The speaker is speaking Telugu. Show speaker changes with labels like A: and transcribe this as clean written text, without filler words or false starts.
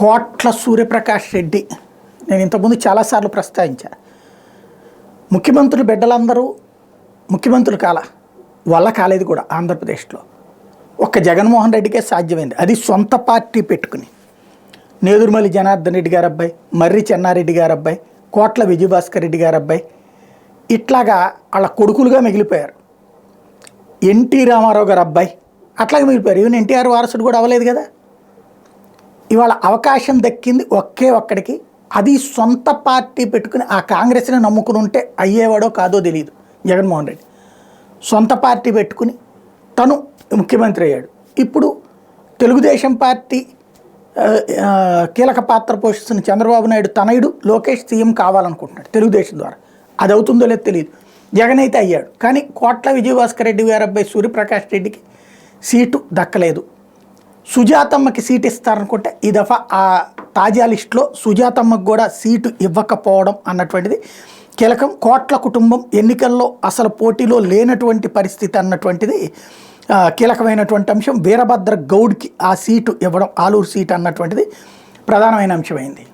A: కోట్ల సూర్యప్రకాష్ రెడ్డి, నేను ఇంతకుముందు చాలాసార్లు ప్రస్తావించాను. ముఖ్యమంత్రులు బిడ్డలందరూ ముఖ్యమంత్రులు వల్ల కాలేదు కూడా. ఆంధ్రప్రదేశ్లో ఒక్క జగన్మోహన్ రెడ్డికే సాధ్యమైంది, అది సొంత పార్టీ పెట్టుకుని. నేదురుమల్లి జనార్దన్ రెడ్డి గారు అబ్బాయి, మర్రి చెన్నారెడ్డి గారు అబ్బాయి, కోట్ల విజయభాస్కర్ రెడ్డి గారు అబ్బాయి, ఇట్లాగా వాళ్ళ కొడుకులుగా మిగిలిపోయారు. ఎన్టీ రామారావు గారు అబ్బాయి అట్లాగే మిగిలిపోయారు. ఈవెన్ ఎన్టీఆర్ వారసుడు కూడా అవ్వలేదు కదా. ఇవాళ అవకాశం దక్కింది ఒకే ఒక్కడికి, అది సొంత పార్టీ పెట్టుకుని ఆ కాంగ్రెస్ని నమ్ముకుని ఉంటే అయ్యేవాడో కాదో తెలియదు జగన్మోహన్ రెడ్డి. సొంత పార్టీ పెట్టుకుని తను ముఖ్యమంత్రి అయ్యాడు. ఇప్పుడు తెలుగుదేశం పార్టీ కీలక పాత్ర పోషిస్తున్న చంద్రబాబు నాయుడు తనయుడు లోకేష్ సీఎం కావాలనుకుంటున్నాడు తెలుగుదేశం ద్వారా. అది అవుతుందో లేదో తెలియదు. జగన్ అయితే అయ్యాడు, కానీ కోట్ల విజయభాస్కర్ రెడ్డి గారి అబ్బాయి సూర్యప్రకాష్ రెడ్డికి సీటు దక్కలేదు. సుజాతమ్మకి సీటు ఇస్తారనుకుంటే ఈ దఫా ఆ తాజా లిస్టులో సుజాతమ్మకు కూడా సీటు ఇవ్వకపోవడం అన్నటువంటిది కీలకం. కోట్ల కుటుంబం ఎన్నికల్లో అసలు పోటీలో లేనటువంటి పరిస్థితి అన్నటువంటిది కీలకమైనటువంటి అంశం. వీరభద్ర గౌడ్కి ఆ సీటు ఇవ్వడం, ఆలూరు సీటు అన్నటువంటిది ప్రధానమైన అంశమైంది.